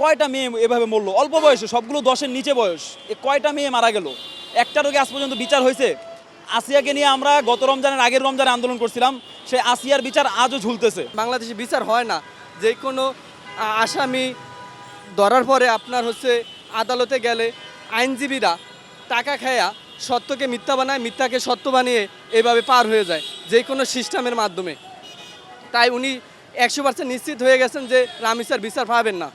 কয়টা মেয়ে এভাবে মরলো অল্প বয়সে, সবগুলো 10-এর নিচে বয়স। কয়টা মেয়ে মারা গেল, একটা রোগে আজ পর্যন্ত বিচার হয়েছে? আসিয়াকে নিয়ে আমরা গত রমজানের আগের রমজানে আন্দোলন করছিলাম, সেই আসিয়ার বিচার আজও ঝুলতেছে। বাংলাদেশে বিচার হয় না। যে কোনো আসামি ধরার পরে আপনার আদালতে গেলে আইনজীবীরা টাকা খায়া সত্যকে মিথ্যা বানায়, মিথ্যাকে সত্য বানিয়ে এভাবে পার হয়ে যায় যে কোনো সিস্টেমের মাধ্যমে। তাই উনি 100% নিশ্চিত হয়ে গেছেন যে রামি স্যার বিচার পাবেন না।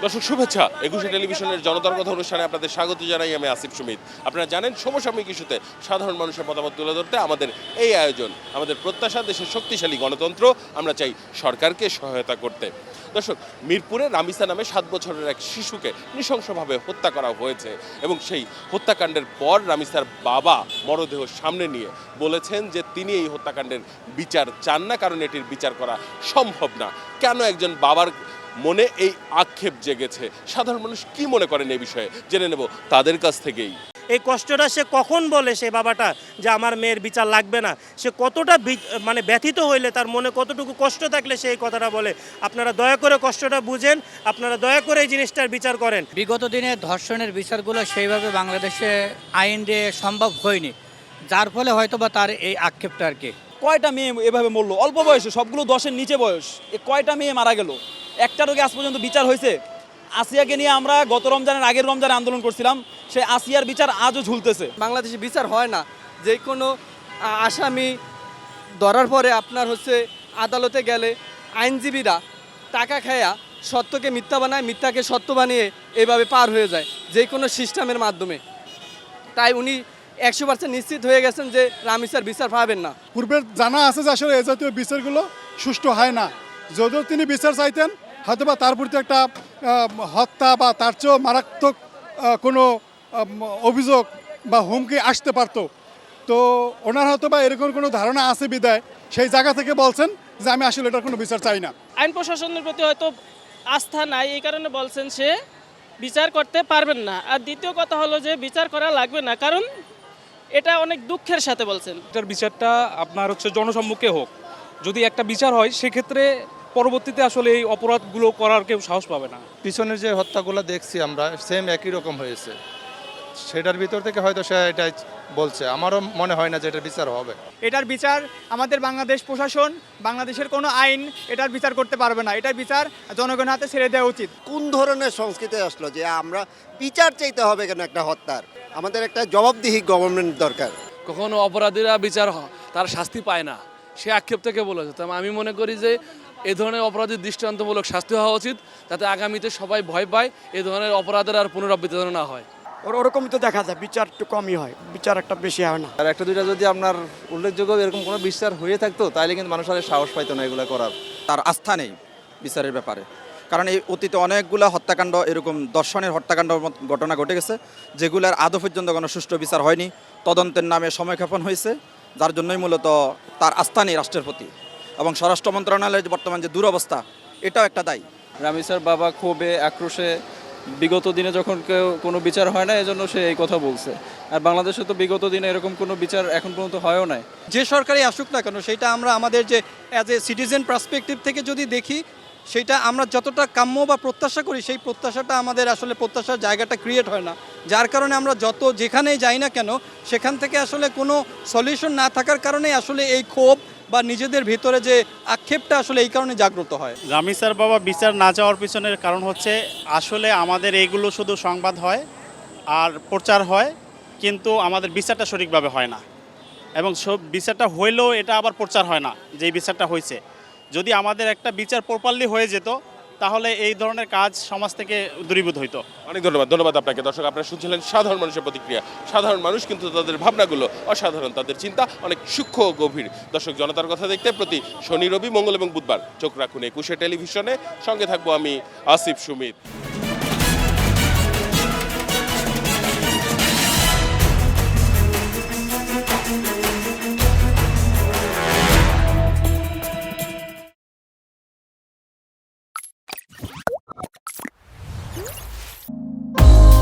দর্শক শুভেচ্ছা, 21 টেলিভিশনের জনতার কথা অনুষ্ঠানে আপনাদের স্বাগত জানাই। আমি আসিফ সুমিত। আপনারা জানেন সমসাময়িক ইস্যুতে সাধারণ মানুষের মতামত তুলে ধরতে আমাদের এই আয়োজন। আমাদের প্রত্যাশা দেশের শক্তিশালী গণতন্ত্র, আমরা চাই সরকারকে সহায়তা করতে। দর্শক, মিরপুরে রামিসা নামে 7 বছরের এক শিশুকে নৃশংসভাবে হত্যা করা হয়েছে এবং সেই হত্যাকাণ্ডের পর রামিসার বাবা মরদেহ সামনে নিয়ে বলেছেন যে তিনি এই হত্যাকাণ্ডের বিচার চান না, কারণ এটির বিচার করা সম্ভব না। কেন একজন বাবার মনে এই আক্ষেপ জেগেছে, সাধারণ মানুষ কি মনে করেন এই বিষয়ে জেনে নেব তাদের কাছ থেকেই। এই কষ্টটা সে কখন বলে, সে বাবাটা, যে আমার মেয়ের বিচার লাগবে না? সে কতটা মানে ব্যথিত হইলে, তার মনে কতটুকু কষ্ট থাকলে সে এই কথাটা বলে? আপনারা দয়া করে কষ্টটা বুঝেন, আপনারা দয়া করে এই জিনিসটার বিচার করেন। বিগত দিনে ধর্ষণের বিচারগুলো সেইভাবে বাংলাদেশে আইন দিয়ে সম্ভব হয়নি, যার ফলে হয়তোবা তার এই আক্ষেপটা আর কি। কয়টা মেয়ে এভাবে মরলো অল্প বয়সে, সবগুলো 10-এর নিচে বয়স। কয়টা মেয়ে মারা গেল, একটা রোগে আজ পর্যন্ত বিচার হয়েছে? আসিয়াকে নিয়ে আমরা গত রমজানের আগের রমজানে আন্দোলন করছিলাম, সেই আসিয়ার বিচার আজও ঝুলতেছে। বাংলাদেশে বিচার হয় না। যে কোনো আসামি ধরার পরে আপনার আদালতে গেলে আইনজীবীরা টাকা খায়া সত্যকে মিথ্যা বানায়, মিথ্যাকে সত্য বানিয়ে এভাবে পার হয়ে যায় যে কোনো সিস্টেমের মাধ্যমে। তাই উনি 100% নিশ্চিত হয়ে গেছেন যে রামি স্যার বিচার পাবেন না। পূর্বের জানা আছে যে আসলে এ জাতীয় বিচারগুলো সুষ্ঠু হয় না। যদিও তিনি বিচার চাইতেন, হয়তোবা তার প্রতি একটা হত্যা বা তার চেয়েও মারাত্মক কোনো অভিযোগ বা হুমকি আসতে পারত। তো ওনার হয়তোবা এরকম কোনো ধারণা আছে বিদায় সেই জায়গা থেকে বলছেন যে আমি আসলে এটার কোনো বিচার চাই না। আইন প্রশাসনের প্রতি হয়তো আস্থা নাই, এই কারণে বলছেন সে বিচার করতে পারবেন না। আর দ্বিতীয় কথা হলো যে বিচার করা লাগবে না, কারণ এটা অনেক দুঃখের সাথে বলছেন। এটার বিচারটা আপনার জনসম্মুখে হোক। যদি একটা বিচার হয় সেক্ষেত্রে পরবর্তীতে আসলে এই অপরাধগুলো করার কেউ সাহস পাবে না। পিছনের যে হত্যাগুলো দেখছি আমরা, সেম একই রকম হয়েছে। সেটার ভিতর থেকে হয়তো সে এটাই বলছে। আমারও মনে হয় না যে এটার বিচার হবে। এটার বিচার আমাদের বাংলাদেশ প্রশাসন, বাংলাদেশের কোনো আইন এটার বিচার করতে পারবে না। এটার বিচার জনগণের হাতে ছেড়ে দেওয়া উচিত। কোন ধরনের সংস্কৃতি আসলো যে আমরা বিচার চাইতে হবে কেন একটা হত্যার? আমাদের একটা জবাবদিহি গভর্নমেন্ট দরকার। কখনো অপরাধীরা বিচার তার শাস্তি পায় না, সে আক্ষেপ থেকে বলেছে। তাই আমি মনে করি যে এ ধরনের অপরাধীর দৃষ্টান্তমূলক শাস্তি হওয়া উচিত, যাতে আগামীতে সবাই ভয় পায় এ ধরনের অপরাধের আর পুনরাবৃত্তি না হয়। ওরকমই তো দেখা যায়, বিচার একটু কমই হয়, বিচার একটা বেশি হয় না। আর একটা দুইটা যদি আপনার উল্লেখযোগ্য এরকম কোনো বিচার হয়ে থাকতো, তাহলে কিন্তু মানুষ আর সাহস পাইতো না এগুলো করার। তার আস্থা নেই বিচারের ব্যাপারে, কারণ এই অতীতে অনেকগুলো হত্যাকাণ্ড, এরকম দর্শনের হত্যাকাণ্ড ঘটনা ঘটে গেছে, যেগুলোর আদৌ পর্যন্ত কোনো সুষ্ঠু বিচার হয়নি। তদন্তের নামে সময়ক্ষেপণ হয়েছে, যার জন্যই মূলত তার আস্থা নেই রাষ্ট্রের প্রতি। এবং স্বরাষ্ট্র মন্ত্রণালয়ের বর্তমান যে দুরবস্থা, এটাও একটা দায়ী। রামিসার বাবা ক্ষোভে আক্রোশে বিগত দিনে যখন কেউ কোনো বিচার হয় না, এজন্য সে এই কথা বলছে। আর বাংলাদেশে তো বিগত দিনে এরকম কোনো বিচার এখন পর্যন্ত হয়ও নাই। যে সরকারই আসুক না কেন, সেটা আমরা আমাদের যে অ্যাজ এ সিটিজেন পার্সপেক্টিভ থেকে যদি দেখি, সেটা আমরা যতটা কাম্য বা প্রত্যাশা করি, সেই প্রত্যাশাটা আমাদের আসলে প্রত্যাশার জায়গাটা ক্রিয়েট হয় না। যার কারণে আমরা যত যেখানেই যাই না কেন, সেখান থেকে আসলে কোনো সলিউশন না থাকার কারণেই আসলে এই ক্ষোভ বা নিজেদের ভিতরে যে আক্ষেপটা আসলে এই কারণে জাগ্রত হয়। রামিসার বাবা বিচার না চাওয়ার পিছনের কারণ হচ্ছে, আসলে আমাদের এইগুলো শুধু সংবাদ হয় আর প্রচার হয়, কিন্তু আমাদের বিচারটা সঠিকভাবে হয় না। এবং সব বিচারটা হইলেও এটা আবার প্রচার হয় না যে এই বিচারটা হয়েছে। যদি আমাদের একটা বিচার প্রপারলি হয়ে যেত, তাহলে এই ধরনের কাজ সমাজ থেকে দূরীভূত হইতো। অনেক ধন্যবাদ আপনাকে। দর্শক, আপনারা শুনছিলেন সাধারণ মানুষের প্রতিক্রিয়া। সাধারণ মানুষ কিন্তু তাদের ভাবনাগুলো অসাধারণ, তাদের চিন্তা অনেক সূক্ষ্ম ও গভীর। দর্শক, জনতার কথা দেখতে প্রতি শনি, রবি, মঙ্গল এবং বুধবার চোখ রাখুন একুশে টেলিভিশনে। সঙ্গে থাকবো আমি আসিফ সুমিত।